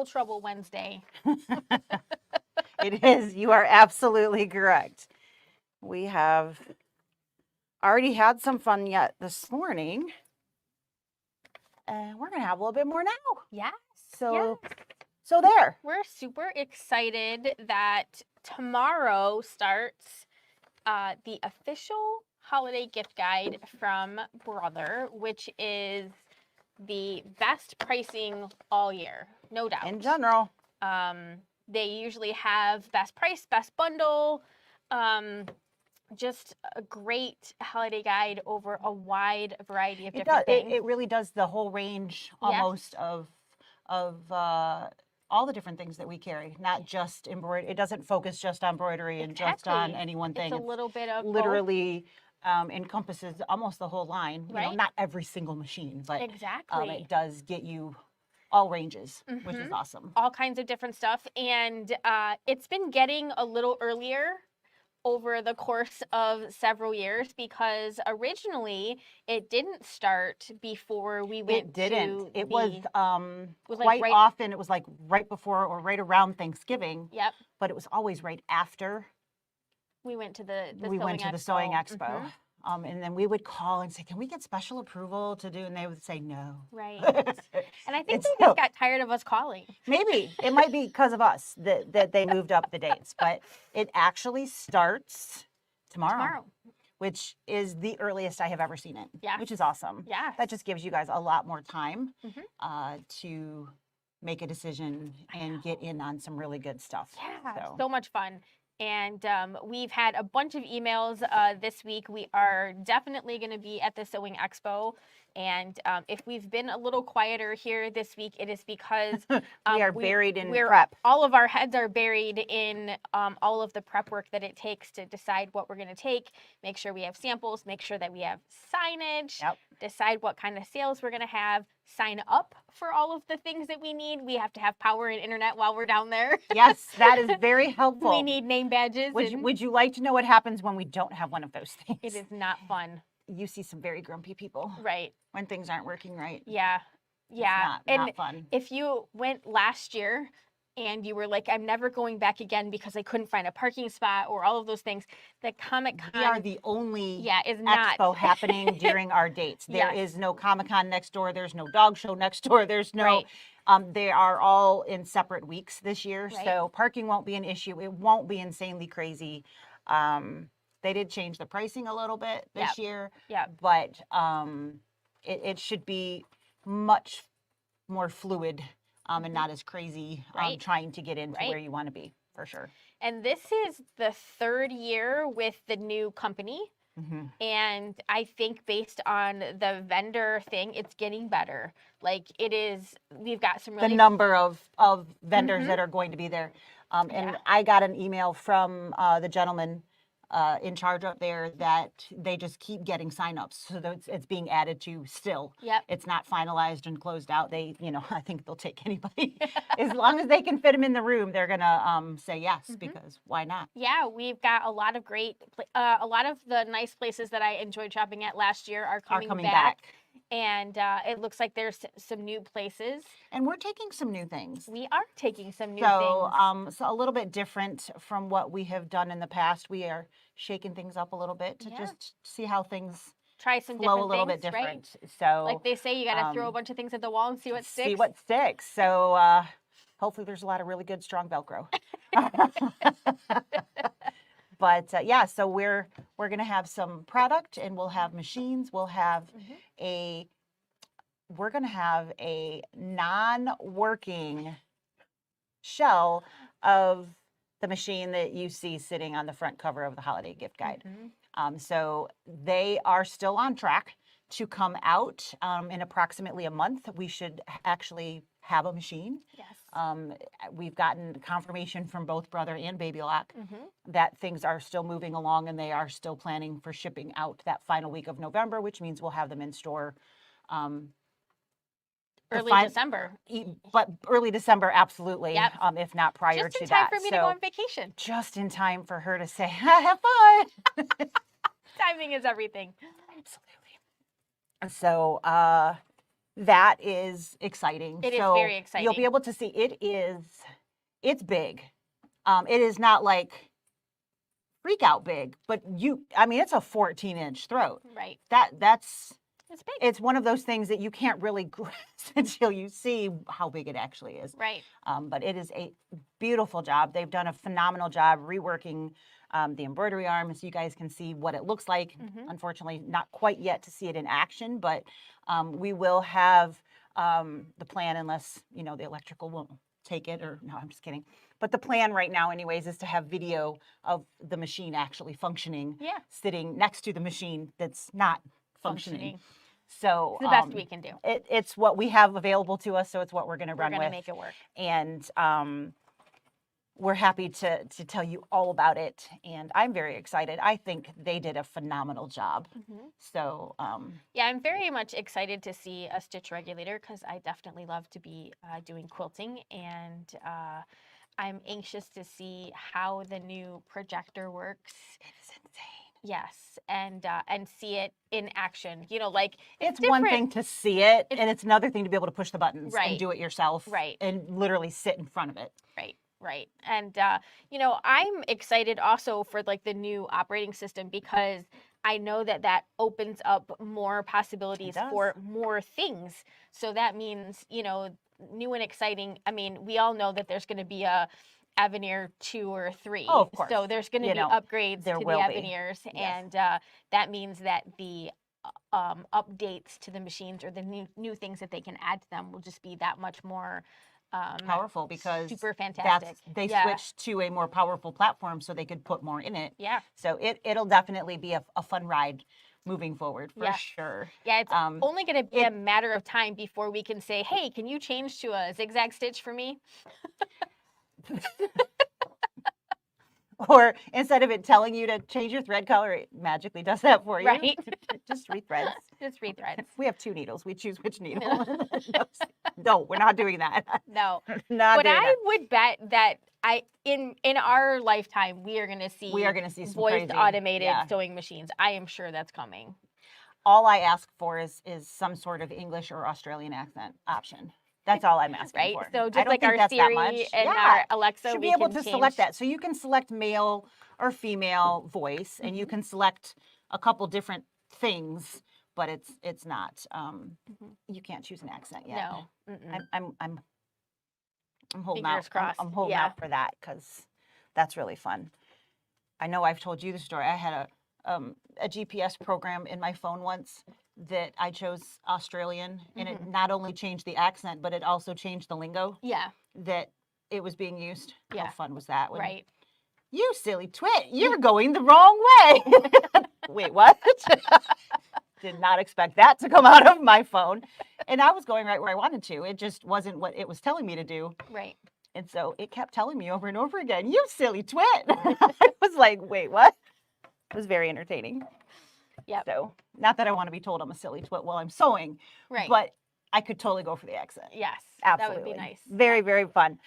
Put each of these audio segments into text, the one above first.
Double Trouble Wednesday. It is. You are absolutely correct. We have already had some fun yet this morning. And we're going to have a little bit more now. Yes. So, yes. so there. We're super excited that tomorrow starts the official holiday gift guide from Brother, which is the best pricing all year, no doubt. In general. They usually have best price, best bundle, just a great holiday guide over a wide variety of different things. It really does the whole range almost of all the different things that we carry, not just embroidery. It doesn't focus just on embroidery and just on any one thing. It's a little bit of literally encompasses almost the whole line. You know, not every single machine, but it does get you all ranges, which is awesome. All kinds of different stuff. And it's been getting a little earlier over the course of several years because originally it didn't start before we went. It didn't. It was like quite often it was like right before or right around Thanksgiving. Yep. But it was always right after. We went to the sewing expo. And then we would call and say, can we get special approval to do? And they would say no. Right. And I think they just got tired of us calling. Maybe. It might be because of us that they moved up the dates. But it actually starts tomorrow. Which is the earliest I have ever seen it. Yeah. Which is awesome. Yeah. That just gives you guys a lot more time to make a decision and get in on some really good stuff. Yeah, so much fun. And we've had a bunch of emails this week. We are definitely going to be at the Sewing Expo. And if we've been a little quieter here this week, it is because we are buried in prep. All of our heads are buried in all of the prep work that it takes to decide what we're going to take, make sure we have samples, make sure that we have signage, decide what kind of sales we're going to have, sign up for all of the things that we need. We have to have power and internet while we're down there. Yes, that is very helpful. We need name badges. Would you like to know what happens when we don't have one of those things? It is not fun. You see some very grumpy people. Right. When things aren't working right. Yeah. Yeah. It's not fun. If you went last year and you were like, I'm never going back again because I couldn't find a parking spot or all of those things, the Comic-Con... We are the only not expo happening during our dates. There is no Comic-Con next door. There's no dog show next door. There's no... They are all in separate weeks this year. So parking won't be an issue. It won't be insanely crazy. They did change the pricing a little bit this year, but it should be much more fluid and not as crazy trying to get into where you want to be, for sure. And this is the third year with the new company. And I think based on the vendor thing, it's getting better. Like it is, we've got some really... The number of vendors that are going to be there. And I got an email from the gentleman in charge up there that they just keep getting signups, so that it's being added to still. It's not finalized and closed out. They, I think they'll take anybody as long as they can fit them in the room. They're gonna say yes because why not? Yeah, we've got a lot of great, a lot of the nice places that I enjoyed shopping at last year are coming back. And it looks like there's some new places. And we're taking some new things. We are taking some new things. So a little bit different from what we have done in the past. We are shaking things up a little bit to just see how things try some flow different a little things, bit different. Right? So like they say, you got to throw a bunch of things at the wall and see what sticks. See what sticks. So hopefully there's a lot of really good, strong Velcro. But so we're going to have some product, and we'll have machines. We'll have we're going to have a non-working shell of the machine that you see sitting on the front cover of the holiday gift guide. So they are still on track to come out in approximately a month. We should actually have a machine. Yes. We've gotten confirmation from both Brother and Baby Lock that things are still moving along, and they are still planning for shipping out that final week of November, which means we'll have them in store early December. But early December, absolutely. If not prior to that. Just in time for me to go on vacation. Just in time for her to say, have fun. Timing is everything. Absolutely. So that is exciting. It is So very exciting. you'll be able to see it's big. It is not like freak out big, but I mean, it's a 14-inch throat. Right. It's big. It's one of those things that you can't really grasp until you see how big it actually is. Right. But it is a beautiful job. They've done a phenomenal job reworking the embroidery arm, so you guys can see what it looks like. Unfortunately, not quite yet to see it in action, but we will have the plan, unless, the electrical won't take it, or no, I'm just kidding. But the plan right now anyways is to have video of the machine actually functioning, sitting next to the machine that's not functioning. So it's the best we can do. It's what we have available to us, so it's what we're going to run with. We're going to make it work. And we're happy to tell you all about it, and I'm very excited. I think they did a phenomenal job. So yeah, I'm very much excited to see a stitch regulator, because I definitely love to be doing quilting, and I'm anxious to see how the new projector works. It's insane. Yes, and see it in action. Like it's one thing to see it, and it's another thing to be able to push the buttons and do it yourself, and literally sit in front of it. Right. And, I'm excited also for like the new operating system, because I know that opens up more possibilities for more things. So that means, new and exciting. I mean, we all know that there's going to be a Avenir 2 or 3. Oh, of course. So there's going to be upgrades to the Avenirs. Yes. And that means that the updates to the machines, or the new things that they can add to them, will just be that much more powerful, because super fantastic. They switched to a more powerful platform so they could put more in it. Yeah. So it'll definitely be a fun ride moving forward, for sure. Yeah, it's only going to be a matter of time before we can say, hey, can you change to a zigzag stitch for me? Or instead of it telling you to change your thread color, it magically does that for you. Right. Just rethreads. Just rethreads. We have 2 needles. We choose which needle. No, we're not doing that. No. Not doing I would bet that in our lifetime, we are going to see some voiced crazy, automated sewing machines. I am sure that's coming. All I ask for is some sort of English or Australian accent option. That's all I'm asking for. So just like our Siri and our Alexa, should be able to select that. So you can select male or female voice, and you can select a couple different things, but it's not. You can't choose an accent yet. No. I'm holding Fingers out. crossed. I'm holding out for that, because that's really fun. I know I've told you the story. I had a GPS program in my phone once that I chose Australian, and it not only changed the accent, but it also changed the lingo that it was being used. How fun was that? Right. You silly twit, you're going the wrong way. Wait, what? Did not expect that to come out of my phone. And I was going right where I wanted to. It just wasn't what it was telling me to do. Right. And so it kept telling me over and over again, you silly twit. I was like, wait, what? It was very entertaining. Yeah. So, not that I want to be told I'm a silly twit while I'm sewing, but I could totally go for the accent. Yes, absolutely. That would be nice. Very, very fun.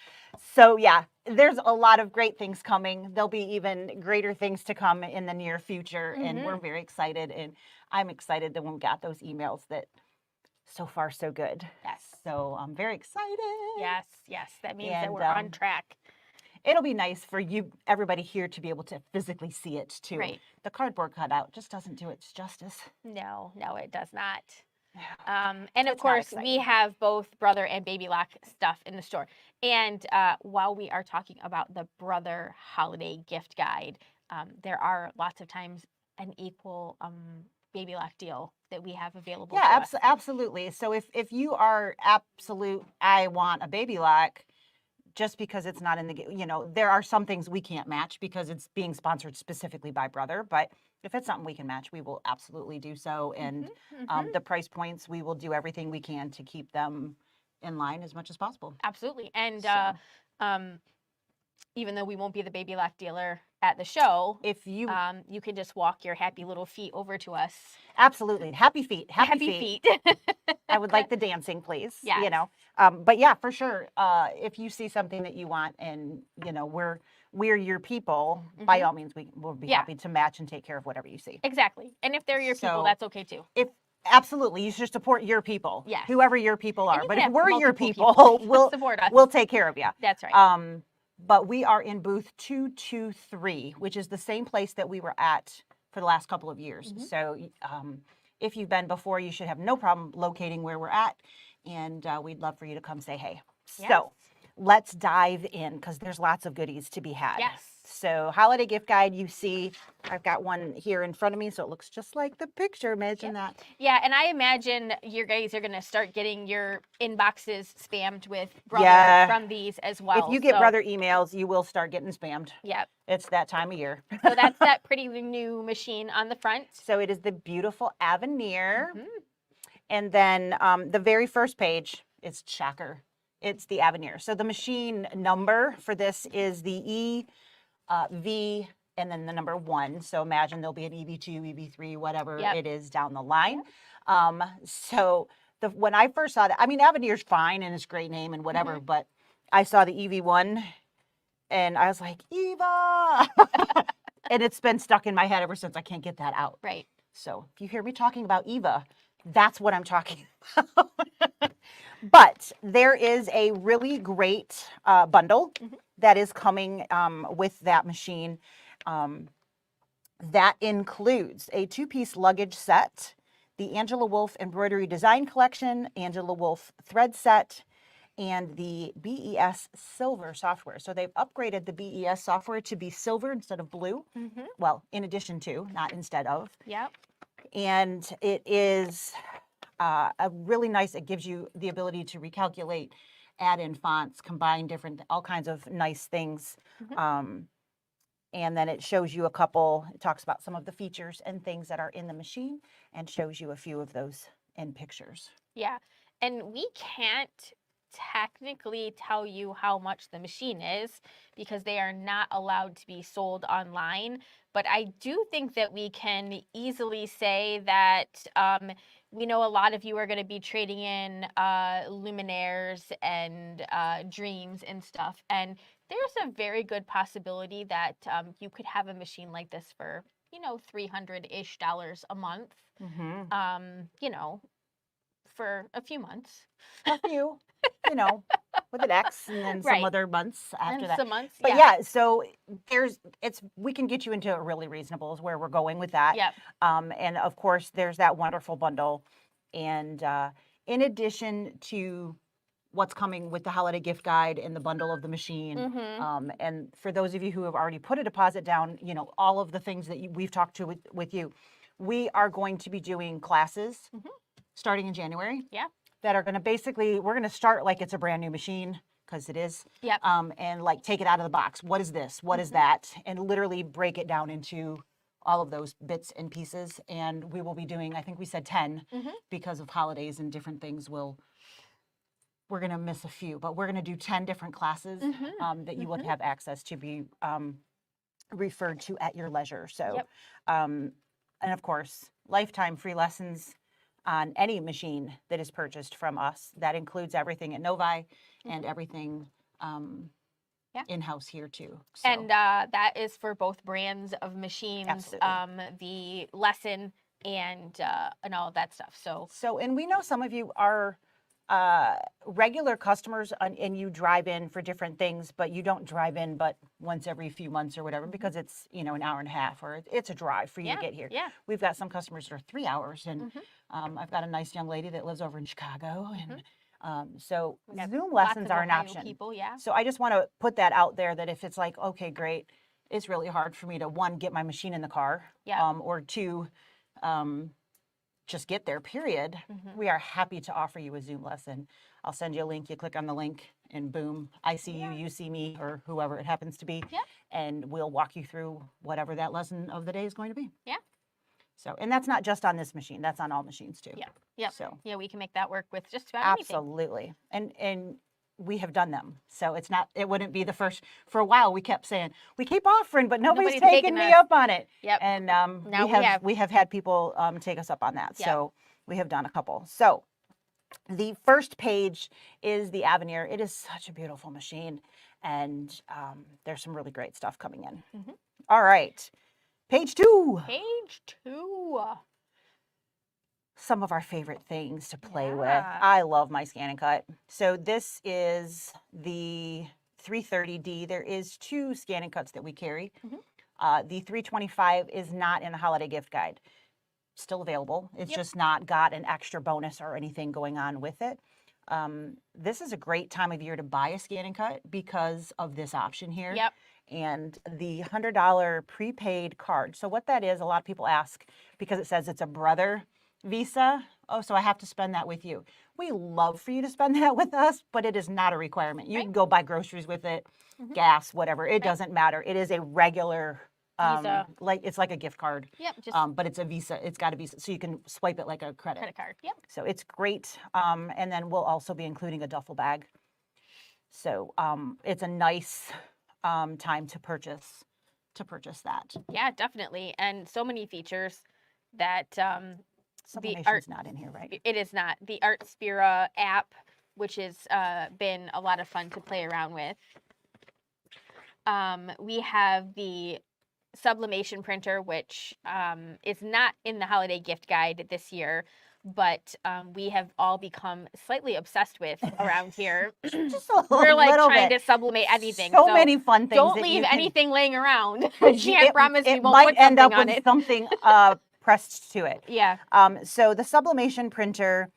So, yeah, there's a lot of great things coming. There'll be even greater things to come in the near future, and we're very excited. And I'm excited that when we got those emails that so far so good. Yes. So, I'm very excited. Yes. That means that we're on track. It'll be nice for everybody here to be able to physically see it too. Right. The cardboard cutout just doesn't do it justice. No, it does not. And of course, we have both brother and baby lock stuff in the store. And while we are talking about the brother holiday gift guide, there are lots of times an equal baby lock deal that we have available. Yeah, absolutely. So if you are absolute, I want a baby lock, just because it's not in the, there are some things we can't match because it's being sponsored specifically by Brother. But if it's something we can match, we will absolutely do so. And the price points, we will do everything we can to keep them in line as much as possible. Absolutely. And even though we won't be the baby lock dealer at the show, if you you can just walk your happy little feet over to us. Absolutely. Happy feet. Happy feet. I would like the dancing, please. Yeah. But yeah, for sure. If you see something that you want, and we're your people, by all means, we'll be happy to match and take care of whatever you see. Exactly. And if they're your people, that's okay too. Absolutely. You should support your people. Yes. Whoever your people are. you But can if have we're your multiple people, we'll support us. we'll take care of you. That's right. But we are in booth 223, which is the same place that we were at for the last couple of years. So if you've been before, you should have no problem locating where we're at. And we'd love for you to come say hey. Yes. So let's dive in because there's lots of goodies to be had. Yes. So holiday gift guide, you see, I've got one here in front of me, so it looks just like the picture. Imagine that. Yeah, and I imagine you guys are going to start getting your inboxes spammed with brother from these as well. If you get brother emails, you will start getting spammed. Yep. It's that time of year. So that's that pretty new machine on the front. So it is the beautiful Avenir. And then the very first page is shocker. It's the Avenir. So the machine number for this is the EV and then the number 1. So imagine there'll be an EV2, EV3, whatever it is down the line. So when I first saw that, I mean, Avenir's fine and it's a great name and whatever, but I saw the EV1 and I was like, Eva! And it's been stuck in my head ever since. I can't get that out. Right. So if you hear me talking about Eva, that's what I'm talking about. But there is a really great bundle that is coming with that machine. That includes a 2-piece luggage set, the Angela Wolf Embroidery Design Collection, Angela Wolf Thread Set, and the BES Silver software. So they've upgraded the BES software to be silver instead of blue. Well, in addition to, not instead of. Yep. And it is a really nice, it gives you the ability to recalculate, add in fonts, combine different, all kinds of nice things. And then it shows you it talks about some of the features and things that are in the machine and shows you a few of those in pictures. Yeah. And we can't technically tell you how much the machine is because they are not allowed to be sold online. But I do think that we can easily say that we know a lot of you are going to be trading in luminaires and dreams and stuff. And there's a very good possibility that you could have a machine like this for, $300-ish a month, for a few months. A few, with an X and then some other months after that. Some months, but yeah, so we can get you into a really reasonable is where we're going with that. Yep. And of course, there's that wonderful bundle. And in addition to what's coming with the holiday gift guide and the bundle of the machine, and for those of you who have already put a deposit down, all of the things that we've talked to with you, we are going to be doing classes starting in January. Yeah. That are going to we're going to start like it's a brand new machine because it is. Yep. And like take it out of the box. What is this? What is that? And literally break it down into all of those bits and pieces. And we will be doing, I think we said 10 because of holidays and different things. We're going to miss a few, but we're going to do 10 different classes that you would have access to be referred to at your leisure. So, and of course, lifetime free lessons on any machine that is purchased from us. That includes everything at Novi and everything in-house here too. So. And that is for both brands of machines, the lesson and all of that stuff. So, and we know some of you are regular customers and you drive in for different things, but you don't drive in but once every few months or whatever because it's, an hour and a half or it's a drive for you to get here. Yeah. We've got some customers that are 3 hours and I've got a nice young lady that lives over in Chicago and so Zoom lessons are an option. People, So I just want to put that out there that if it's like, okay, great, it's really hard for me to 1, get my machine in the car or 2, just get there, period. We are happy to offer you a Zoom lesson. I'll send you a link. You click on the link and boom, I see you, you see me, or whoever it happens to be. And we'll walk you through whatever that lesson of the day is going to be. Yeah. So, and that's not just on this machine. That's on all machines too. Yeah. So. Yeah, we can make that work with just about Absolutely. Anything. And we have done them. So it wouldn't be the first. For a while, we kept saying, we keep offering, but nobody's taking me up on it. Yep. And now we have had people take us up on that. Yep. So we have done a couple. So the first page is the Avenir. It is such a beautiful machine. And there's some really great stuff coming in. All right. Page 2. Page 2. some of our favorite things to play with. Yeah. I love my Scan and Cut. So this is the 330D. There is 2 Scan and Cuts that we carry. The 325 is not in the holiday gift guide. Still available. It's just not got an extra bonus or anything going on with it. This is a great time of year to buy a Scan and Cut because of this option here. Yep. And the $100 prepaid card. So what that is, a lot of people ask, because it says it's a brother Visa. Oh, so I have to spend that with you. We love for you to spend that with us, but it is not a requirement. You can go buy groceries with it, gas, whatever. It doesn't matter. It is a regular Visa. like it's like a gift card. Yep. But it's a Visa. It's got a Visa, so you can swipe it like a credit card. Yep. So it's great. And then we'll also be including a duffel bag. So it's a nice time to purchase that. Yeah, definitely. And so many features that Sublimation's not in here, right? it is not. The Art Spira app, which has been a lot of fun to play around with. We have the sublimation printer, which is not in the holiday gift guide this year, but we have all become slightly obsessed with around here. Just a We're like little trying bit. to sublimate anything. So many fun things. Don't that leave you can- anything laying around. I can't promise we it won't might put end up something on with it. something pressed to it. Yeah. So the sublimation printer,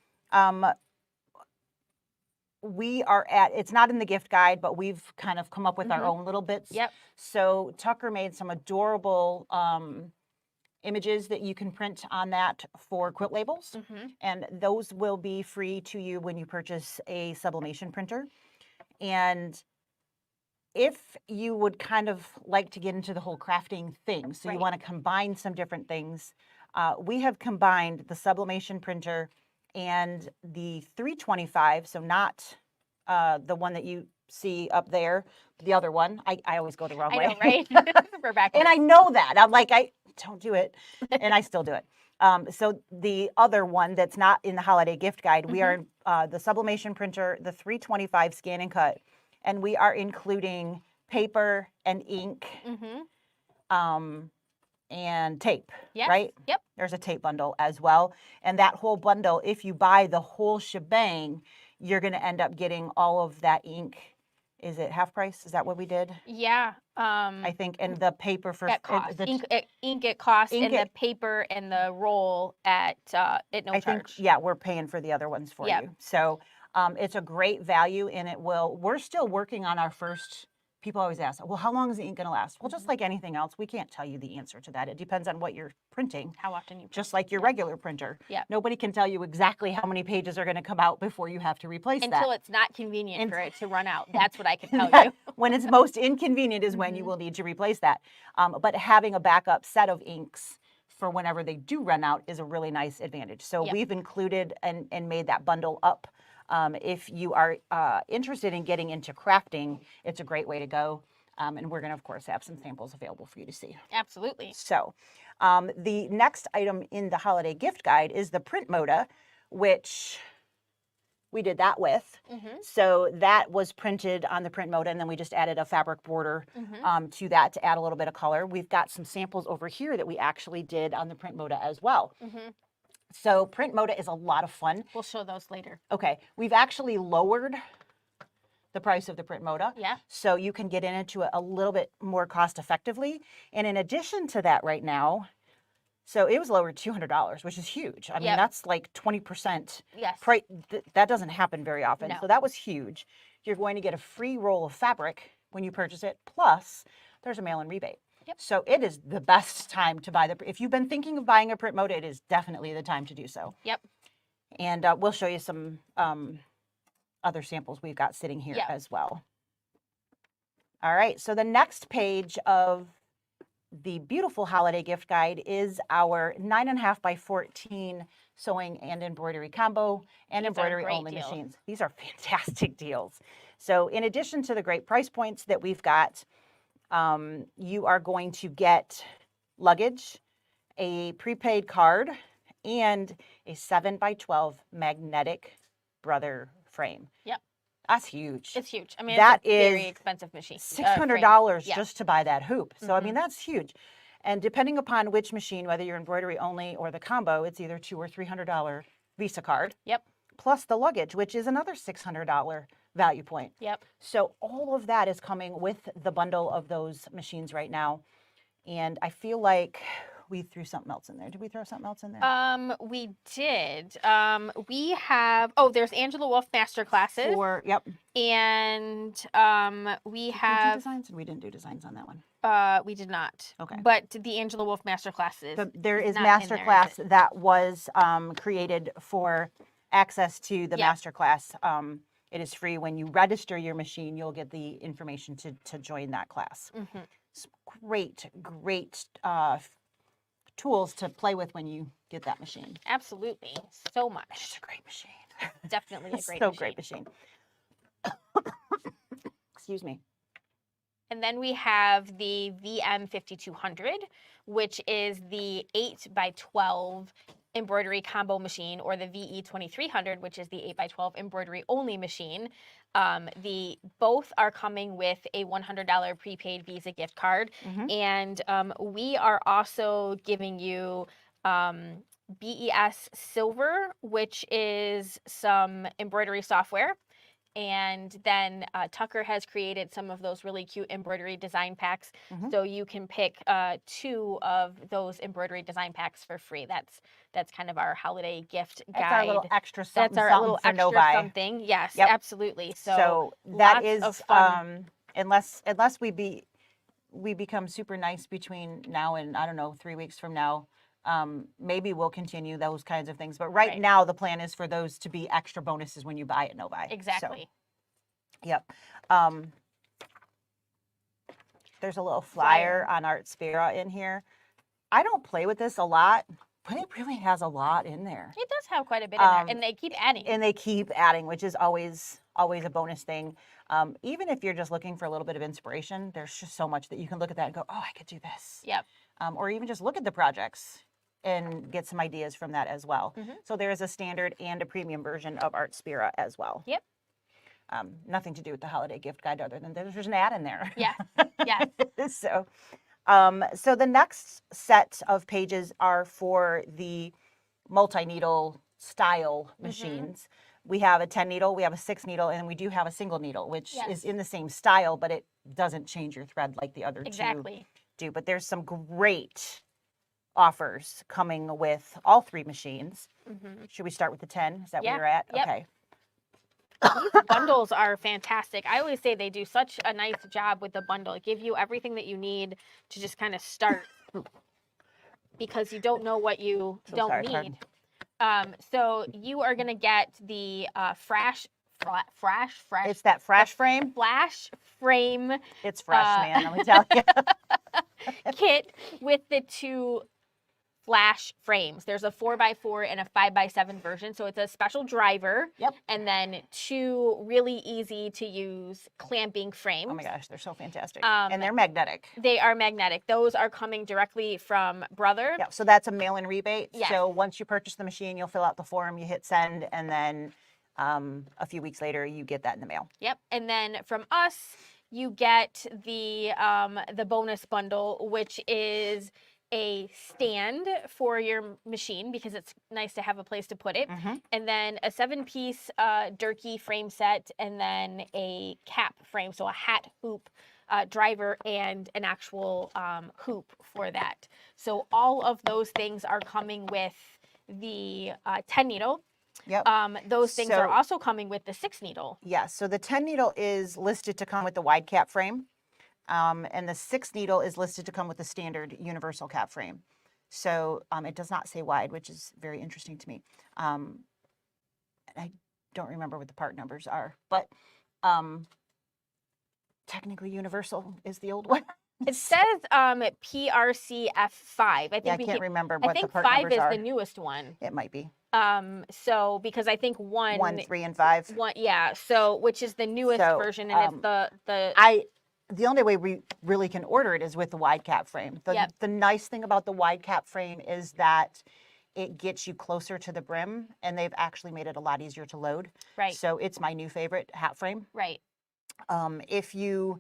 we are at, it's not in the gift guide, but we've kind of come up with our own little bits. Yep. So Tucker made some adorable images that you can print on that for quilt labels. And those will be free to you when you purchase a sublimation printer. And if you would kind of like to get into the whole crafting thing, so you want to combine some different things, we have combined the sublimation printer and the 325, so not the one that you see up there, the other one. I always go the wrong way. I know, right? We're back. And I know that. I'm like, I don't do it. And I still do it. So the other one that's not in the holiday gift guide, we are the sublimation printer, the 325 Scan and Cut, and we are including paper and ink and tape, right? Yep. There's a tape bundle as well. And that whole bundle, if you buy the whole shebang, you're going to end up getting all of that ink. Is it half price? Is that what we did? Yeah. I think, and the paper for at cost. Ink at cost, and the paper and the roll at no charge. Think, yeah, we're paying for the other ones for you. So it's a great value, and we're still working on our first. People always ask, well, how long is the ink going to last? Well, just like anything else, we can't tell you the answer to that. It depends on what you're printing. How often you print. Just like your regular printer. Yeah. Nobody can tell you exactly how many pages are going to come out before you have to replace that. Until it's not convenient for it to run out. That's what I can tell you. When it's most inconvenient is when you will need to replace that. But having a backup set of inks for whenever they do run out is a really nice advantage. So we've included and made that bundle up. If you are interested in getting into crafting, it's a great way to go. And we're going to, of course, have some samples available for you to see. Absolutely. So the next item in the holiday gift guide is the print moda, which we did that with. So that was printed on the print moda, and then we just added a fabric border to that to add a little bit of color. We've got some samples over here that we actually did on the print moda as well. So print moda is a lot of fun. We'll show those later. Okay. We've actually lowered the price of the print moda. Yeah. So you can get into it a little bit more cost effectively. And in addition to that right now, so it was lowered $200, which is huge. I mean, that's like 20%. Yes. That doesn't happen very often. No. So that was huge. You're going to get a free roll of fabric when you purchase it. Plus, there's a mail-in rebate. Yep. So it is the best time to buy if you've been thinking of buying a print moda, it is definitely the time to do so. Yep. And we'll show you some other samples we've got sitting here as well. All right, so the next page of the beautiful holiday gift guide is our 9.5 by 14 sewing and embroidery combo and embroidery only machines. These are fantastic deals. So in addition to the great price points that we've got, you are going to get luggage, a prepaid card, and a 7 by 12 magnetic brother frame. Yep. That's huge. It's huge. I mean, that it's a is very expensive machine. $600 just to buy that hoop. So, I mean, that's huge. And depending upon which machine, whether you're embroidery only or the combo, it's either $200 or $300 Visa card. Yep. Plus the luggage, which is another $600 value point. Yep. So all of that is coming with the bundle of those machines right now. And I feel like we threw something else in there. Did we throw something else in there? We did. We have, there's Angela Wolf master classes. Yep. And we Did we have do designs? We didn't do designs on that one. We did not. Okay. But the Angela Wolf master classes. There is not master in there, class is it? that was created for access to the Yeah. master class. It is free. When you register your machine, you'll get the information to join that class. Mm-hmm. It's great tools to play with when you get that machine. Absolutely. So much. It's a great machine. Definitely a It's great so machine. great machine. Excuse me. And then we have the VM5200, which is the 8x12 embroidery combo machine, or the VE2300, which is the 8x12 embroidery only machine. Both are coming with a $100 prepaid Visa gift card. Mhm. And we are also giving you BES Silver, which is some embroidery software. And then Tucker has created some of those really cute embroidery design packs. Mhm. So you can pick 2 of those embroidery design packs for free. That's kind of our holiday gift guide. That's our little extra something, That's our something little for extra Novi. something. Yes, Yep. absolutely. So that lots is of fun. unless we become super nice between now and, I don't know, 3 weeks from now. Maybe we'll continue those kinds of things. But right now, the plan is for those to be extra bonuses when you buy at Novi. Exactly. So, yep. There's a little flyer on Art Spira in here. I don't play with this a lot, but it really has a lot in there. It does have quite a bit in there, and they keep adding. And they keep adding, which is always a bonus thing. Even if you're just looking for a little bit of inspiration, there's just so much that you can look at that and go, oh, I could do this. Yep. Or even just look at the projects and get some ideas from that as well. Mhm. So there is a standard and a premium version of Art Spira as well. Yep. Nothing to do with the holiday gift guide other than there's an ad in there. Yeah. Yeah. So the next set of pages are for the multi-needle style machines. We have a 10 needle, we have a 6 needle, and we do have a single needle, which is in the same style, but it doesn't change your thread like the other two do. But there's some great offers coming with all 3 machines. Should we start with the 10? Is that where you're at? Yep. Okay. These bundles are fantastic. I always say they do such a nice job with the bundle. It gives you everything that you need to just kind of start, because you don't know what you don't need. So you are going to get the Fresh. It's that Fresh frame. Flash frame. It's fresh, man. Let me tell you. Kit with the 2 flash frames. There's a 4x4 and a 5x7 version. So it's a special driver. Yep. And then 2 really easy to use clamping frames. Oh my gosh, they're so fantastic. And they're magnetic. They are magnetic. Those are coming directly from Brother. Yeah, so that's a mail-in rebate. Yes. So once you purchase the machine, you'll fill out the form, you hit send, and then a few weeks later, you get that in the mail. Yep. And then from us, you get the bonus bundle, which is a stand for your machine, because it's nice to have a place to put it. And then a 7-piece Durkee frame set, and then a cap frame, so a hat, hoop, driver, and an actual hoop for that. So all of those things are coming with the 10 needle. Yep. Those things are also coming with the 6 needle. Yes. So the 10 needle is listed to come with the wide cap frame. And the 6 needle is listed to come with the standard universal cap frame. So it does not say wide, which is very interesting to me. I don't remember what the part numbers are, but technically universal is the old one. It says PRCF5. I think I can't remember what the part 5 numbers is are. the newest one. It might be. So because I think 1, 3, and 5. So which is the newest version, and it's the only way we really can order it is with the wide cap frame. The nice thing about the wide cap frame is that it gets you closer to the brim, and they've actually made it a lot easier to load. Right. So it's my new favorite hat frame. Right. If you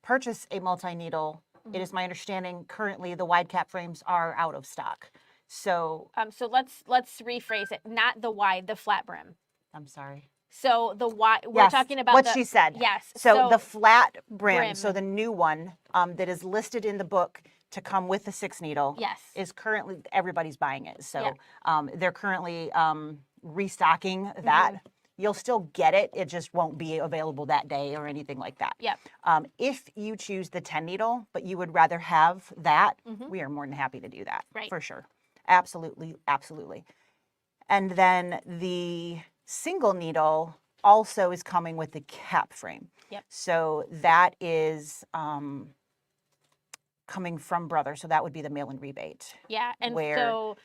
purchase a multi-needle It is my understanding currently the wide cap frames are out of stock. So So let's rephrase it. Not the wide, the flat brim. I'm sorry. So the wide, we're Yes, talking about what the, she said. Yes. So the flat brim, brim. so the new one that is listed in the book to come with the 6 needle Yes. is currently, everybody's buying it. So Yeah. they're currently restocking that. You'll still get it. It just won't be available that day or anything like that. Yep. If you choose the 10 needle, but you would rather have that, we are more than happy to do that. Right. For sure. Absolutely. Absolutely. And then the single needle also is coming with the cap frame. Yep. So that is coming from Brother. So that would be the mail-in rebate. Yeah. And where so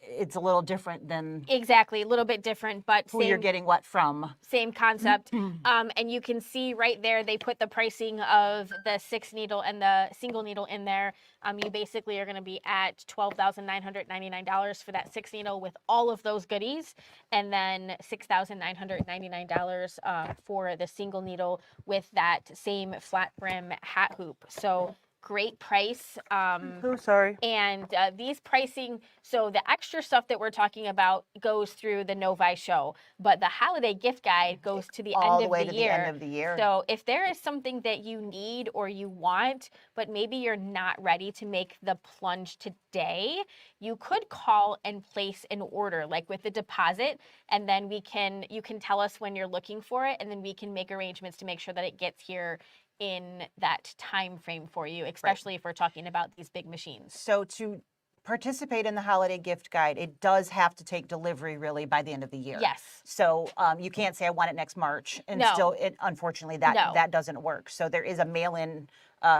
it's a little different than exactly, a little bit different, but who you're getting what from. Same concept. And you can see right there, they put the pricing of the 6 needle and the single needle in there. You basically are going to be at $12,999 for that 6 needle with all of those goodies, and then $6,999 for the single needle with that same flat brim hat hoop. So great price. Oh, sorry. And these pricing, so the extra stuff that we're talking about goes through the Novi show, but the holiday gift guide goes to the All end the of way the to year. the end of the year. So if there is something that you need or you want, but maybe you're not ready to make the plunge today, you could call and place an order, like with the deposit, and then you can tell us when you're looking for it, and then we can make arrangements to make sure that it gets here in that time frame for you, especially if we're talking about these big machines. So to participate in the holiday gift guide, it does have to take delivery really by the end of the year. Yes. So you can't say I want it next March and No. still, unfortunately, that doesn't work. So there is a mail-in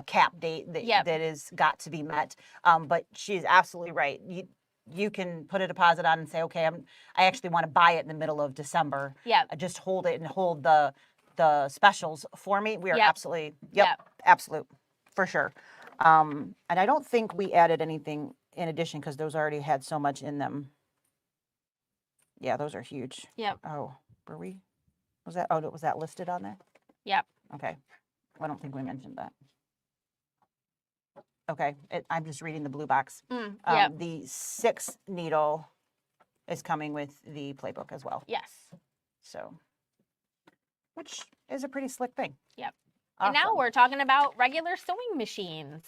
cap date that is got to be met. But she's absolutely right. You can put a deposit on and say, okay, I actually want to buy it in the middle of December. Yeah. Just hold it and hold the specials for me. We are absolutely, absolute, for sure. And I don't think we added anything in addition because those already had so much in them. Yeah, those are huge. Yep. Oh, were we? Was that listed on there? Yep. Okay. I don't think we mentioned that. Okay, I'm just reading the blue box. Yep. The 6 needle is coming with the playbook as well. Yes. So, which is a pretty slick thing. Yep. Awesome. And now we're talking about regular sewing machines.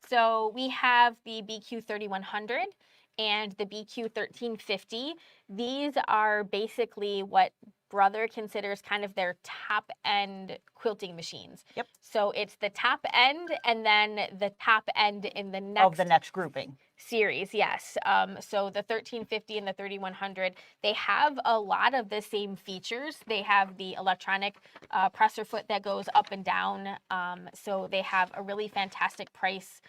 So we have the BQ 3100 and the BQ 1350. These are basically what Brother considers kind of their top end quilting machines. Yep. So it's the top end and then the top end in the next grouping series. Yes. So the 1350 and the 3100, they have a lot of the same features. They have the electronic presser foot that goes up and down. So they have a really fantastic price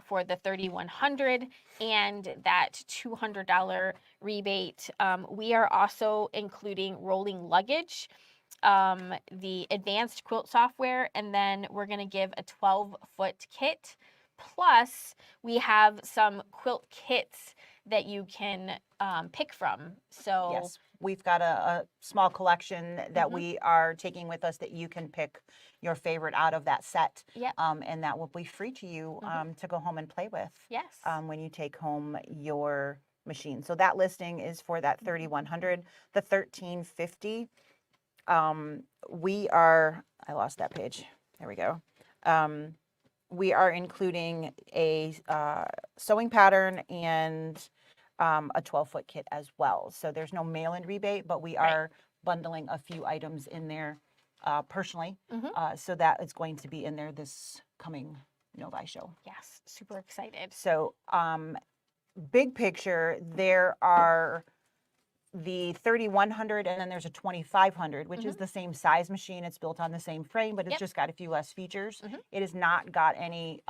for the 3100 and that $200 rebate. We are also including rolling luggage, the advanced quilt software, and then we're going to give a 12-foot kit. Plus, we have some quilt kits that you can pick from. So yes, we've got a small collection that we are taking with us that you can pick your favorite out of that set. Yep. And that will be free to you to go home and play with. Yes. When you take home your machine. So that listing is for that 3100. The 1350, I lost that page. There we go. We are including a sewing pattern and a 12-foot kit as well. So there's no mail-in rebate, but we are bundling a few items in there personally. So that is going to be in there this coming Novi show. Yes, super excited. So big picture, there are the 3100 and then there's a 2500, which is the same size machine. It's built on the same frame, but it's just got a few less features. It has not got any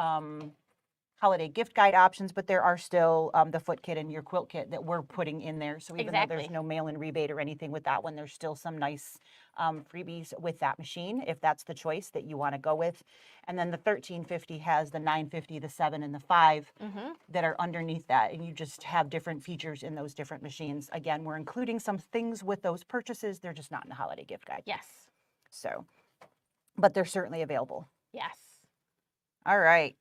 holiday gift guide options, but there are still the foot kit and your quilt kit that we're putting in there. So even though there's no mail-in rebate or anything with that one, there's still some nice freebies with that machine, if that's the choice that you want to go with. And then the 1350 has the 950, the 7, and the 5 that are underneath that. And you just have different features in those different machines. Again, we're including some things with those purchases. They're just not in the holiday gift guide. Yes. So, but they're certainly available. Yes. All right.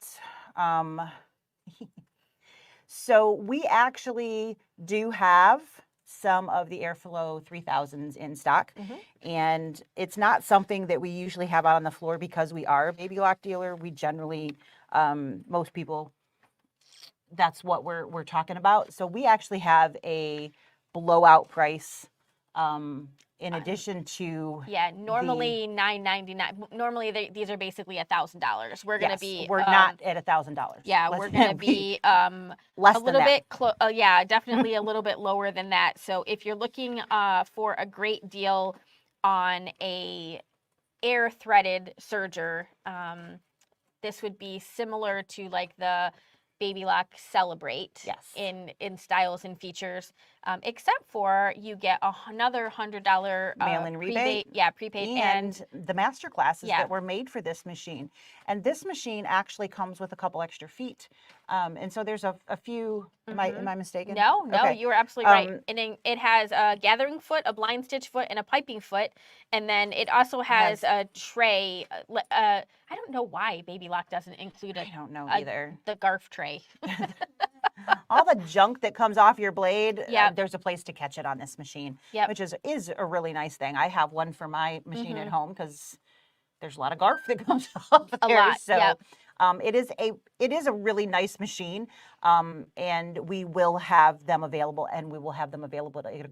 So we actually do have some of the Airflow 3000s in stock, and it's not something that we usually have out on the floor because we are a baby lock dealer. We generally, most people, that's what we're talking about. So we actually have a blowout price in addition to normally $9.99. Normally these are basically $1,000. We're gonna be we're not at $1,000. Yeah, we're gonna be less a little than bit definitely a little bit lower than that. So if you're looking for a great deal on a air threaded serger, this would be similar to like the Baby Lock Celebrate in styles and features, except for you get another $100 mail-in rebate. Prepaid and the master classes that were made for this machine. And this machine actually comes with a couple extra feet. And so there's a few, am I mistaken? No, okay. You were absolutely right. And it has a gathering foot, a blind stitch foot, and a piping foot. And then it also has a tray. I don't know why Baby Lock doesn't include I don't know either. The Garf tray. All the junk that comes off your blade, there's a place to catch it on this machine, which is a really nice thing. I have one for my machine at home because there's a lot of Garf that comes off there. A lot, so it is a really nice machine, and we will have them available, and we will have them available at a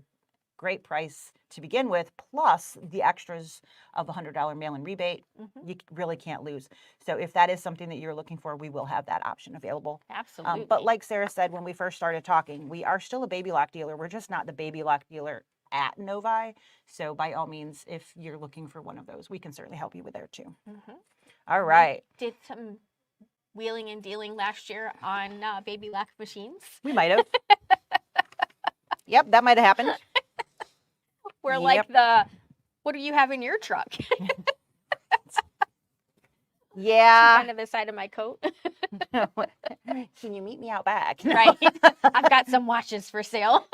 great price to begin with, plus the extras of the $100 mail-in rebate. You really can't lose. So if that is something that you're looking for, we will have that option available. Absolutely. But like Sarah said when we first started talking, we are still a Baby Lock dealer. We're just not the Baby Lock dealer at Novi. So by all means, if you're looking for one of those, we can certainly help you with there too. All right. We did some wheeling and dealing last year on Baby Lock machines. We might have. Yep, that might have happened. We're like what do you have in your truck? Kind of the side of my coat. Can you meet me out back? Right. I've got some watches for sale.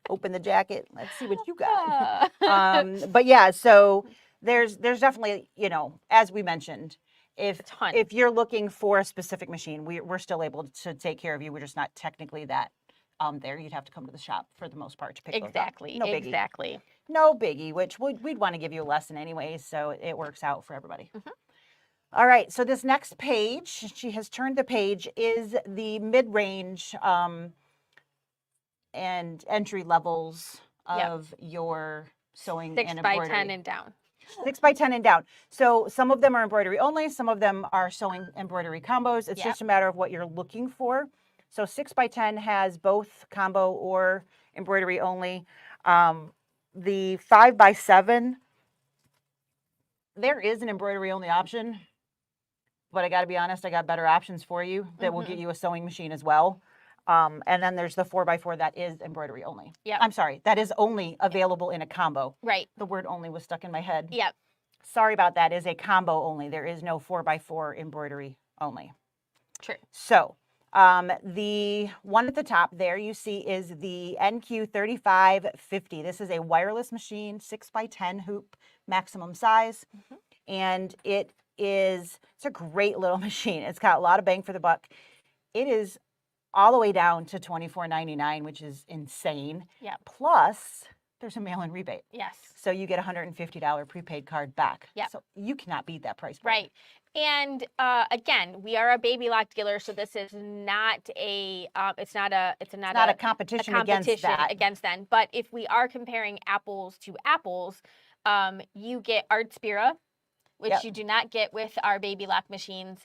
Open the jacket. Let's see what you got. But yeah, so there's definitely, as we mentioned, if you're looking for a specific machine, we're still able to take care of you. We're just not technically that there. You'd have to come to the shop for the most part to pick those up. No biggie. Exactly. No biggie, which we'd want to give you a lesson anyway, so it works out for everybody. All right, so this next page, she has turned the page, is the mid-range and entry levels of your sewing and embroidery. 6 by 10 and down. 6 by 10 and down. So some of them are embroidery only, some of them are sewing embroidery combos. It's just a matter of what you're looking for. So 6 by 10 has both combo or embroidery only. The 5 by 7, there is an embroidery only option, but I got to be honest, I got better options for you that will get you a sewing machine as well. And then there's the 4 by 4 that is embroidery only. I'm sorry, that is only available in a combo. Right. The word only was stuck in my head. Yep. Sorry about that. It is a combo only. There is no 4 by 4 embroidery only. True. So the one at the top there you see is the NQ3550. This is a wireless machine, 6 by 10 hoop maximum size. And it's a great little machine. It's got a lot of bang for the buck. It is all the way down to $24.99, which is insane. Yeah. Plus, there's a mail-in rebate. Yes. So you get a $150 prepaid card back. Yeah. So you cannot beat that price point. Right. And again, we are a Baby Lock dealer, so this is not a it's not a competition against them. But if we are comparing apples to apples, you get Art Spira, which you do not get with our Baby Lock machines.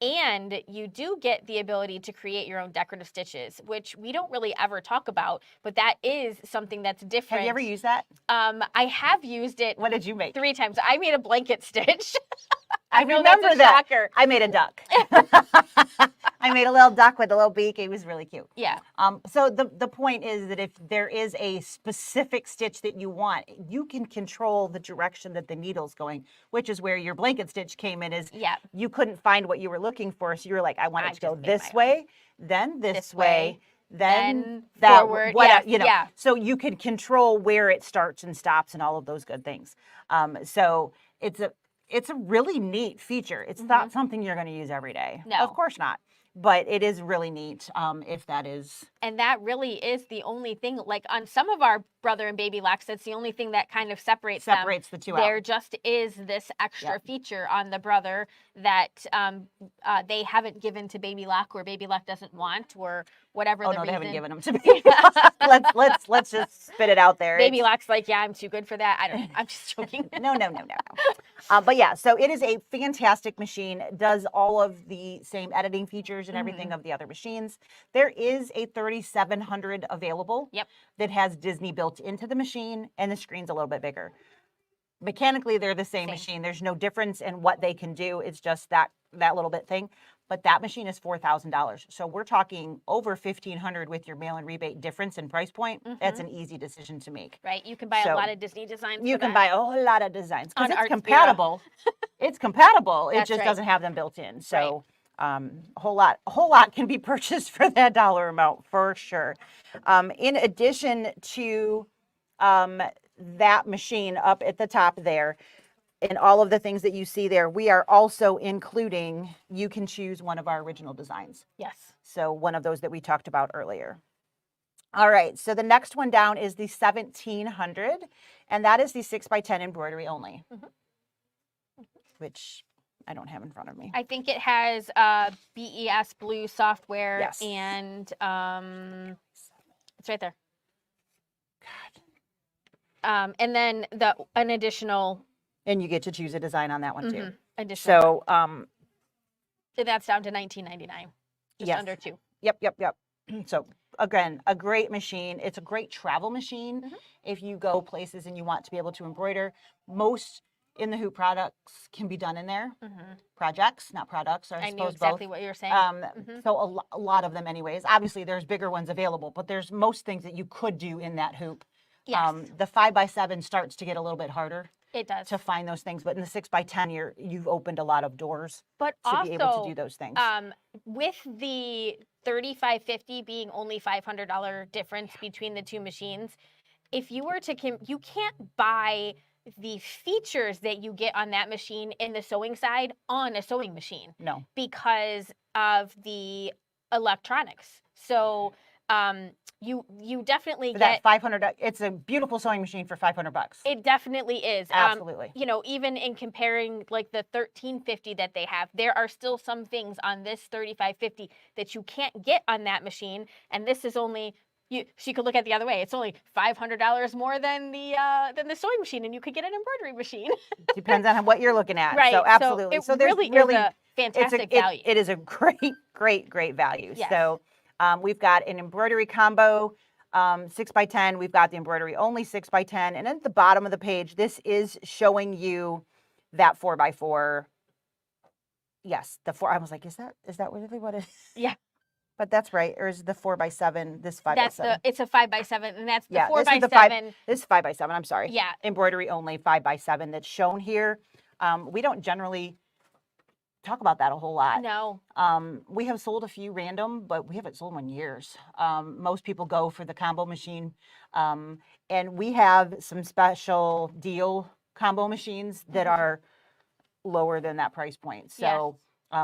And you do get the ability to create your own decorative stitches, which we don't really ever talk about, but that is something that's different. Have you ever used that? I have used it. What did you make? 3 times. I made a blanket stitch. I remember that. Shocker. I made a duck. I made a little duck with a little beak. It was really cute. Yeah. So the point is that if there is a specific stitch that you want, you can control the direction that the needle's going, which is where your blanket stitch came in. Is you couldn't find what you were looking for, so you were like, I want it to go this way, then this way, then that forward. So you can control where it starts and stops and all of those good things. So it's a really neat feature. It's not something you're going to use every day. No. Of course not. But it is really neat if that is. And that really is the only thing, like on some of our brother and baby locks, that's the only thing that kind of separates them. The two There out. just is this extra feature on the brother that they haven't given to baby lock, or baby lock doesn't want, or whatever the reason. They haven't given them to me. let's just spit it out there. Baby lock's like, yeah, I'm too good for that. I don't know. I'm just joking. No. But yeah, so it is a fantastic machine. It does all of the same editing features and everything of the other machines. There is a 3700 available that has Disney built into the machine, and the screen's a little bit bigger. Mechanically, they're the same machine. There's no difference in what they can do. It's just that little bit thing. But that machine is $4,000. So we're talking over $1,500 with your mail-in rebate difference in price point. That's an easy decision to make. Right. You can buy a lot of Disney designs. You can buy a whole lot of designs because it's Art compatible. It's compatible. It That's just right. doesn't have them built in. So a whole lot can be purchased for that dollar amount for sure. In addition to that machine up at the top there, and all of the things that you see there, we are also including, you can choose one of our original designs. Yes. So one of those that we talked about earlier. All right, so the next one down is the 1700, and that is the 6x10 embroidery only, which I don't have in front of me. I think it has BES Blue software, Yes. and it's right there. And then an additional. And you get to choose a design on that one too. Additional. So that's down to $19.99. Just under $2. Yep. So again, a great machine. It's a great travel machine if you go places and you want to be able to embroider. Most in the hoop products can be done in there. Projects, not products. I knew suppose exactly both. what you were saying. So a lot of them anyways. Obviously, there's bigger ones available, but there's most things that you could do in that hoop. Yes. The 5x7 starts to get a little bit harder. It does. To find those things, but in the 6x10, you've opened a lot of doors but to also, be able to do those things. With the $3,550 being only $500 difference between the two machines, if you were to, you can't buy the features that you get on that machine in the sewing side on a sewing machine. No. Because of the electronics. So you definitely get that $500. It's a beautiful sewing machine for $500. It definitely is. Absolutely. Even in comparing like the $1,350 that they have, there are still some things on this $3,550 that you can't get on that machine, and this is only. She could look at it the other way. It's only $500 more than the sewing machine, and you could get an embroidery machine. Depends on what you're looking at. Right. So absolutely. So there's really is a fantastic value. It is a great value. Yes. So we've got an embroidery combo 6x10. We've got the embroidery only 6x10, and at the bottom of the page, this is showing you that 4x4. Yes, the 4. I was like, is that really what it is? Yeah. But that's right. Or is the 4x7 this 5x7? It's a 5x7, and that's the 4x7. This is 5x7. I'm sorry. Yeah. Embroidery only 5x7 that's shown here. We don't generally talk about that a whole lot. No. We have sold a few random, but we haven't sold one in years. Most people go for the combo machine, and we have some special deal combo machines that are lower than that price point. So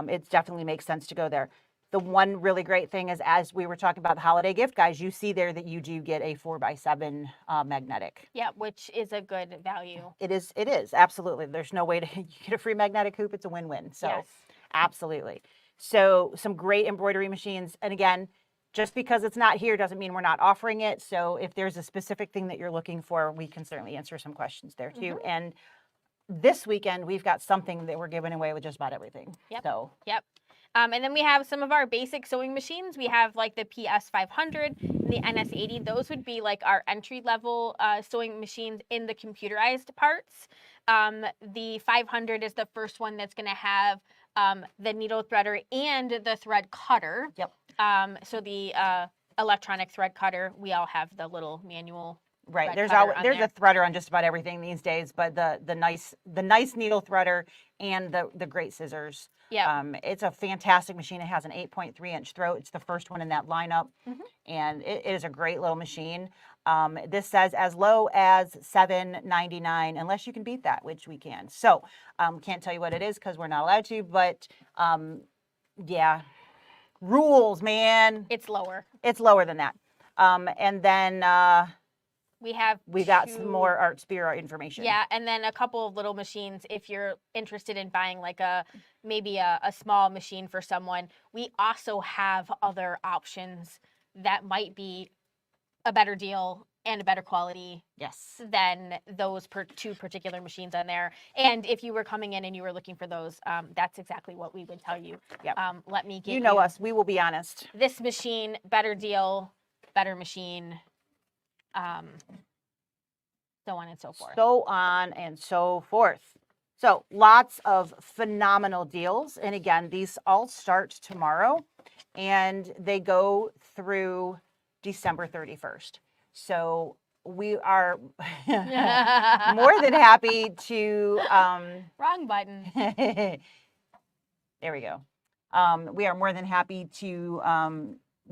it definitely makes sense to go there. The one really great thing is, as we were talking about the holiday gift guys, you see there that you do get a 4x7 magnetic. Yeah, which is a good value. It is, absolutely. There's no way to get a free magnetic hoop. It's a win-win. So yes. Absolutely. So some great embroidery machines. And again, just because it's not here doesn't mean we're not offering it. So if there's a specific thing that you're looking for, we can certainly answer some questions there too. And this weekend, we've got something that we're giving away with just about everything. Yep. So. Yep. And then we have some of our basic sewing machines. We have like the PS500, the NS80. Those would be like our entry-level sewing machines in the computerized parts. The 500 is the first one that's going to have the needle threader and the thread cutter. Yep. So the electronic thread cutter, we all have the little manual Right. red There's cutter always on there's there. a threader on just about everything these days, but the nice needle threader and the great scissors. Yeah. It's a fantastic machine. It has an 8.3-inch throat. It's the first one in that lineup, and it is a great little machine. This says as low as $7.99, unless you can beat that, which we can. So can't tell you what it is because we're not allowed to, but yeah, rules, man. It's lower. It's lower than that. And then we got some more Art Spira information. Yeah, and then a couple of little machines if you're interested in buying like maybe a small machine for someone. We also have other options that might be a better deal and a better quality Yes. than those two particular machines on there. And if you were coming in and you were looking for those, that's exactly what we would tell you. Yep. Let me get you know us. We will be honest. This machine, better deal, better machine, so on and so forth. So on and so forth. So lots of phenomenal deals. And again, these all start tomorrow and they go through December 31st. So we are more than happy to wrong button. There we go. We are more than happy to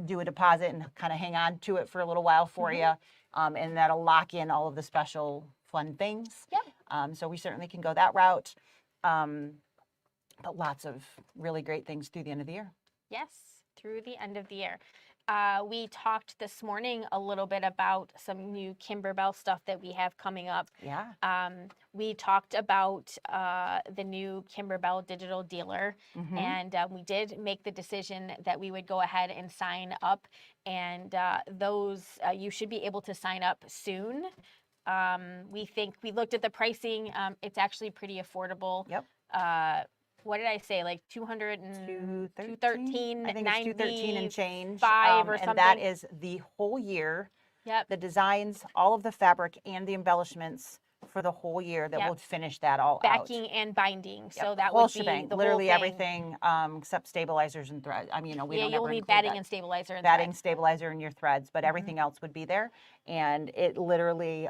do a deposit and kind of hang on to it for a little while for you. And that'll lock in all of the special fun things. Yep. So we certainly can go that route. But lots of really great things through the end of the year. Yes, through the end of the year. We talked this morning a little bit about some new Kimberbell stuff that we have coming up. Yeah. We talked about the new Kimberbell digital dealer, and we did make the decision that we would go ahead and sign up, and those you should be able to sign up soon. We think we looked at the pricing. It's actually pretty affordable. Yep. What did I say? Like 213? I think it's 213 and change. Or something. And that is the whole year. Yep. The designs, all of the fabric and the embellishments for the whole year that will finish that all Backing out. and binding. Yep. So that whole would be shebang. the Literally whole thing. everything except stabilizers and thread. I mean, we don't you'll ever need include batting that. and stabilizer. And batting, thread. stabilizer, and your threads, but everything else would be there. And it literally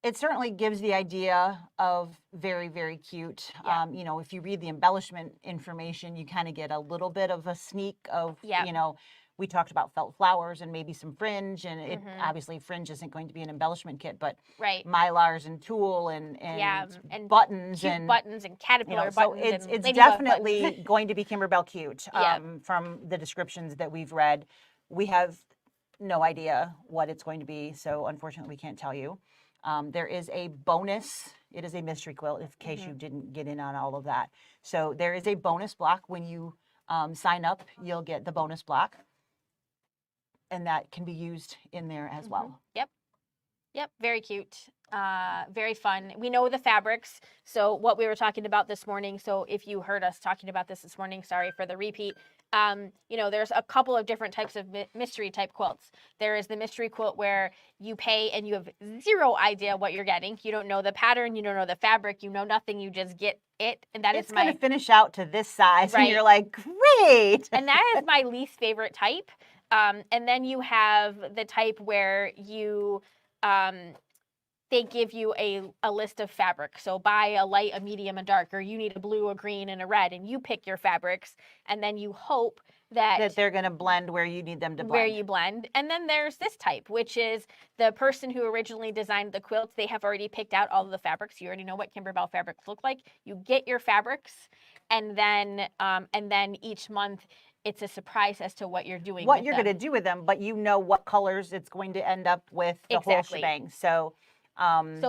it certainly gives the idea of very, very cute. Yeah. If you read the embellishment information, you kind of get a little bit of a sneak of, we talked about felt flowers and maybe some fringe, and it obviously fringe isn't going to be an embellishment kit, but mylars and tulle and buttons cute and buttons and caterpillar so buttons. it's definitely going to be Kimberbell cute. From the descriptions that we've read, we have no idea what it's going to be, so unfortunately we can't tell you. There is a bonus. It is a mystery quilt, in case you didn't get in on all of that. So there is a bonus block when you sign up. You'll get the bonus block, and that can be used in there as well. Yep, very cute, very fun. We know the fabrics, so what we were talking about this morning, so if you heard us talking about this morning, sorry for the repeat, there's a couple of different types of mystery type quilts. There is the mystery quilt where you pay and you have zero idea what you're getting. You don't know the pattern, you don't know the fabric, you know nothing, you just get it. And that it's going to finish out to this size, and you're like, great. And that is my least favorite type. And then you have the type where you they give you a list of fabrics. So buy a light, a medium, a dark, or you need a blue, a green, and a red, and you pick your fabrics, and then you hope that they're going to blend where you need them to blend. Where you blend. And then there's this type, which is the person who originally designed the quilts. They have already picked out all of the fabrics. You already know what Kimberbell fabrics look like. You get your fabrics, and then each month it's a surprise as to what you're doing what you're going to do with them, but you know what colors it's going to end up with the whole shebang. So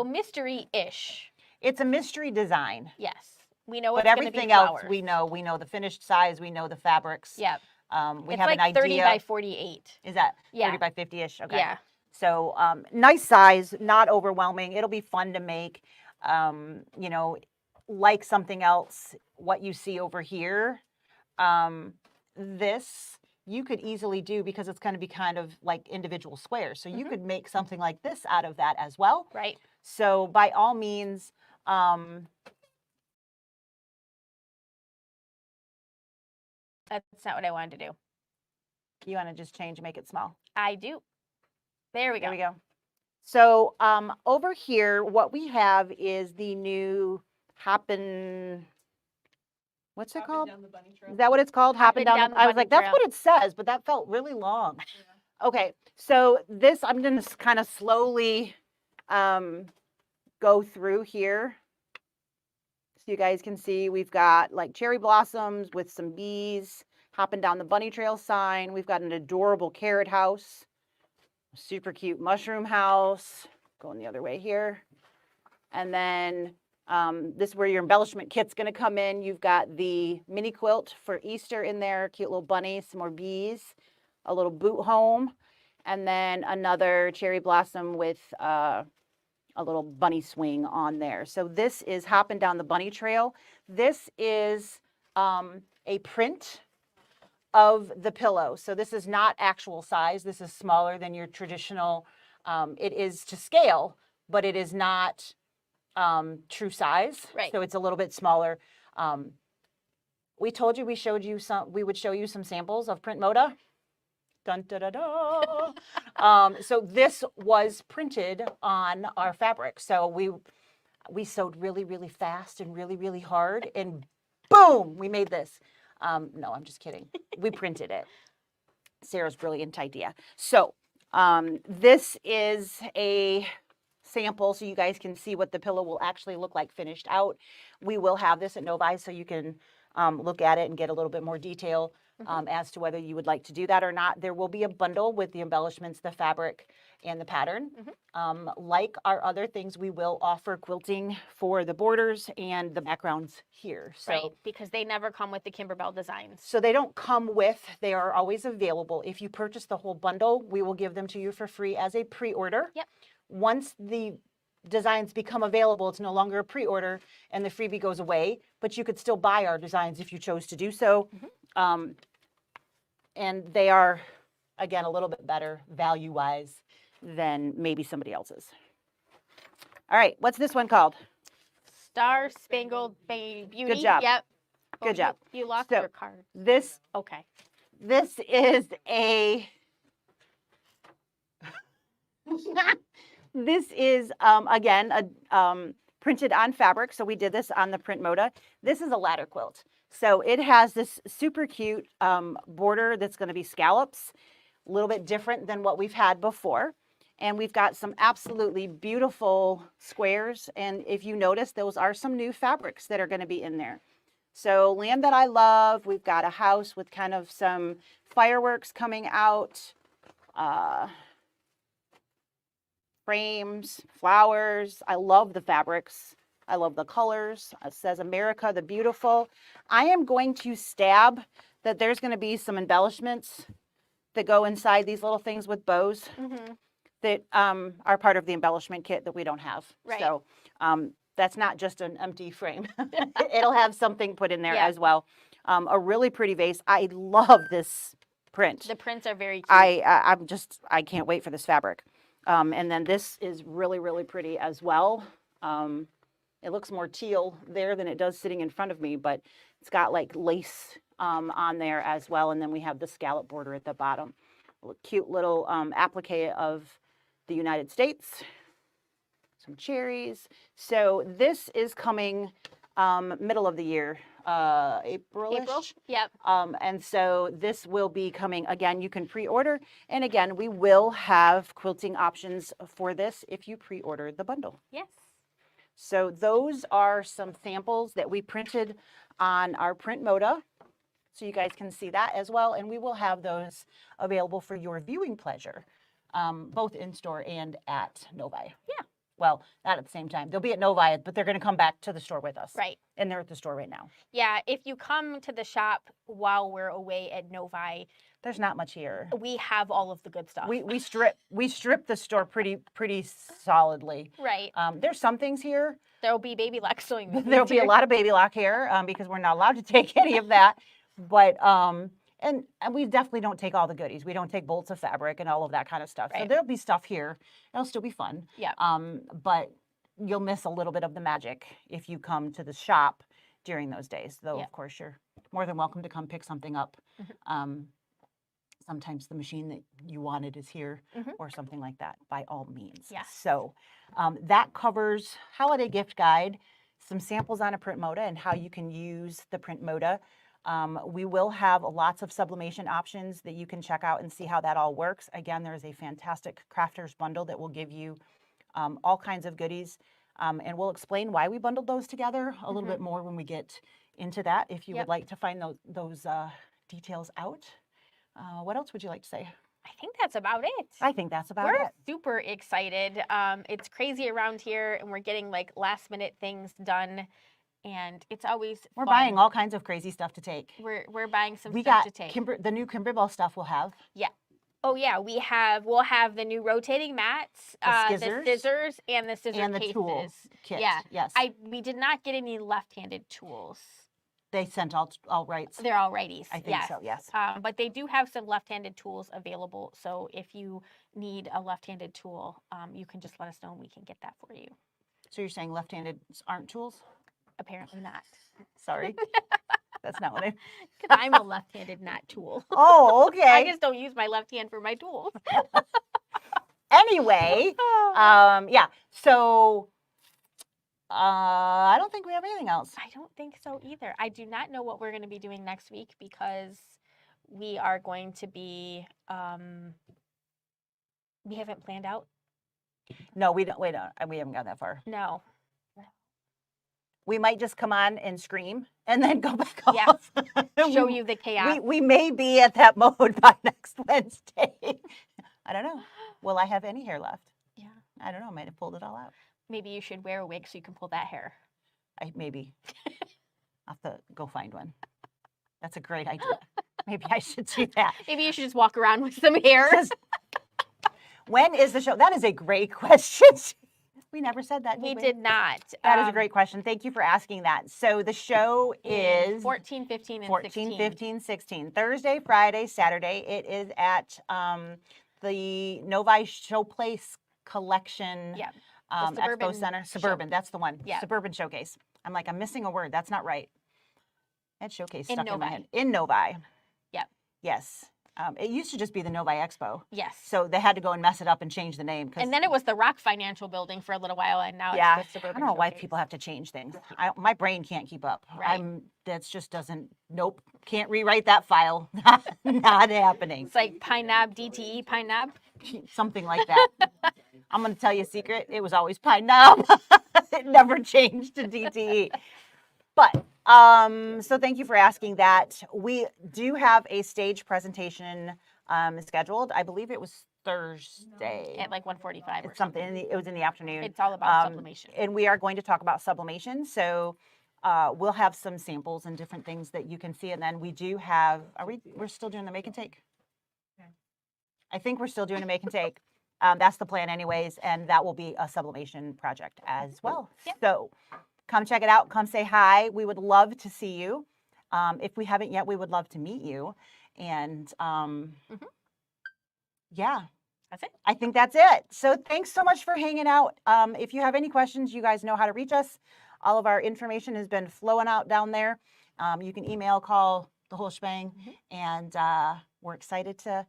mystery-ish. It's a mystery design. Yes. We know but everything else we know. We know the finished size, we know the fabrics. Yeah. We it's have like an idea. 30 by 48. Is that 30 by 50-ish? Okay. Yeah. So nice size, not overwhelming. It'll be fun to make. Like something else, what you see over here. This you could easily do because it's going to be kind of like individual squares. So you could make something like this out of that as well. Right. So by all means, that's not what I wanted to do. You want to just change and make it small? I do. There we go. There we go. So over here, what we have is the new Hoppin', what's it called? Down the bunny trail. Is that what it's called? Hoppin' down the I was bunny like, that's trail. what it says, but that felt really long. Yeah. Okay, so this, I'm going to kind of slowly go through here. So you guys can see we've got like cherry blossoms with some bees, hopping down the bunny trail sign. We've got an adorable carrot house, super cute mushroom house, going the other way here. And then this is where your embellishment kit's going to come in. You've got the mini quilt for Easter in there, cute little bunnies, some more bees, a little boot home, and then another cherry blossom with a little bunny swing on there. So this is hopping down the bunny trail. This is a print of the pillow. So this is not actual size. This is smaller than your traditional. It is to scale, but it is not true size. Right. So it's a little bit smaller. We told you we would show you some samples of print moda. Dun, da, da, da. So this was printed on our fabric. So we sewed really, really fast and really, really hard, and boom, we made this. No, I'm just kidding. We printed it. Sarah's brilliant idea. So this is a sample so you guys can see what the pillow will actually look like finished out. We will have this at Novi so you can look at it and get a little bit more detail as to whether you would like to do that or not. There will be a bundle with the embellishments, the fabric, and the pattern. Like our other things, we will offer quilting for the borders and the backgrounds here. So, Right, because they never come with the Kimberbell designs. so they don't come with, they are always available. If you purchase the whole bundle, we will give them to you for free as a pre-order. Yep. Once the designs become available, it's no longer a pre-order and the freebie goes away, but you could still buy our designs if you chose to do so. And they are, again, a little bit better value-wise than maybe somebody else's. All right, what's this one called? Star Spangled Beauty. Good job. Yep. Good job. You lost So, your card. This Okay. This is a, this is, again, printed on fabric. So we did this on the Print Moda. This is a ladder quilt. So it has this super cute border that's going to be scallops, a little bit different than what we've had before. And we've got some absolutely beautiful squares. And if you notice, those are some new fabrics that are going to be in there. So Land That I Love, we've got a house with kind of some fireworks coming out, frames, flowers. I love the fabrics. I love the colors. It says America the Beautiful. I am going to stab that there's going to be some embellishments that go inside these little things with bows that are part of the embellishment kit that we don't have. Right. So that's not just an empty frame. It'll have something put in there Yeah. as well. A really pretty vase. I love this print. The prints are very cute. I can't wait for this fabric. And then this is really, really pretty as well. It looks more teal there than it does sitting in front of me, but it's got like lace on there as well. And then we have the scallop border at the bottom. A cute little applique of the United States. Some cherries. So this is coming middle of the year, April-ish. April? Yep. And so this will be coming, again, you can pre-order. And again, we will have quilting options for this if you pre-order the bundle. Yes. So those are some samples that we printed on our Print Moda. So you guys can see that as well. And we will have those available for your viewing pleasure, both in store and at Novi. Yeah. Well, not at the same time. They'll be at Novi, but they're going to come back to the store with us. Right. And they're at the store right now. Yeah, if you come to the shop while we're away at Novi, There's not much here. we have all of the good stuff. We strip the store pretty solidly. Right. There's some things here. There'll be baby lock sewing machines There'll be a here. lot of baby lock here because we're not allowed to take any of that. But and we definitely don't take all the goodies. We don't take bolts of fabric and all of that kind of stuff. So Right. there'll be stuff here. It'll still be fun. Yeah. But you'll miss a little bit of the magic if you come to the shop during those days. Though Yeah. of course you're more than welcome to come pick something up. sometimes the machine that you wanted is here Mhm. or something like that, by all means. Yes. So that covers holiday gift guide, some samples on a print moda and how you can use the print moda. We will have lots of sublimation options that you can check out and see how that all works. Again, there's a fantastic crafters bundle that will give you all kinds of goodies. And we'll explain why we bundled those together a little bit more when we get into that, if you would like to find those details out. What else would you like to say? I think that's about it. I think that's about We're it. super excited. It's crazy around here, and we're getting like last minute things done, and it's always We're fun. buying all kinds of crazy stuff to take. We're buying some We stuff got to take. the new Kimberbell stuff we'll have. Yeah. Oh yeah, we'll have the new rotating mats, The the scissors, and the scissor and the cases. tool kit. Yeah. Yes. We did not get any left-handed tools. They sent all rights. They're all righties. I think so, yes. But they do have some left-handed tools available. So if you need a left-handed tool, you can just let us know and we can get that for you. So you're saying left-handed aren't tools? Apparently not. Sorry. That's not what I... Because I'm a left-handed not tool. Oh, okay. I just don't use my left hand for my tools. Anyway, yeah. So I don't think we have anything else. I don't think so either. I do not know what we're going to be doing next week because we are going to be, we haven't planned out. No, we don't. We haven't gone that far. No. We might just come on and scream and then go back Yeah. off. Show you the chaos. We may be at that mode by next Wednesday. I don't know. Will I have any hair left? Yeah. I don't know. I might have pulled it all out. Maybe you should wear a wig so you can pull that hair. Maybe. I'll have to go find one. That's a great idea. Maybe I should do that. Maybe you should just walk around with some hair. When is the show? That is a great question. We never said that, We did we? did not. That is a great question. Thank you for asking that. So the show is 14, 15, and 14, 16. 15, 16. Thursday, Friday, Saturday. It is at the Novi Showplace Collection Yeah. Expo Center. Suburban, that's the one. Yeah. Suburban Showcase. I'm like, I'm missing a word. That's not right. That showcase In stuck in my Novi. head. In Novi. Yep. Yes. It used to just be the Novi Expo. Yes. So they had to go and mess it up and change the name. And then it was the Rock Financial Building for a little while, and now yeah, it's the Suburban I don't know why Showcase. people have to change things. My brain can't keep up. Right. That's just doesn't, nope, can't rewrite that file. Not happening. It's like Pine Knob, DTE, Pine Knob. Something like that. I'm going to tell you a secret. It was always Pine Knob. It never changed to DTE. But, so thank you for asking that. We do have a stage presentation scheduled. I believe it was Thursday. At like 1:45 or It's something. It was in the afternoon. It's all about sublimation. And we are going to talk about sublimation. So we'll have some samples and different things that you can see. And then we do have, we're still doing the make and take? I think we're still doing a make and take. That's the plan anyways. And that will be a sublimation project as well. Yep. So come check it out. Come say hi. We would love to see you. If we haven't yet, we would love to meet you. And yeah, That's it. I think that's it. So thanks so much for hanging out. If you have any questions, you guys know how to reach us. All of our information has been flowing out down there. You can email, call, the whole shebang. And we're excited to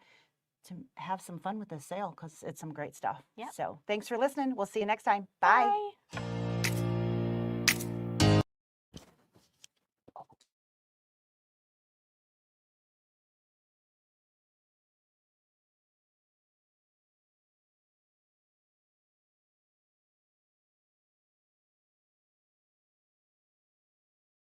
have some fun with this sale because it's some great stuff. Yep. So thanks for listening. We'll see you next time. Bye. Bye.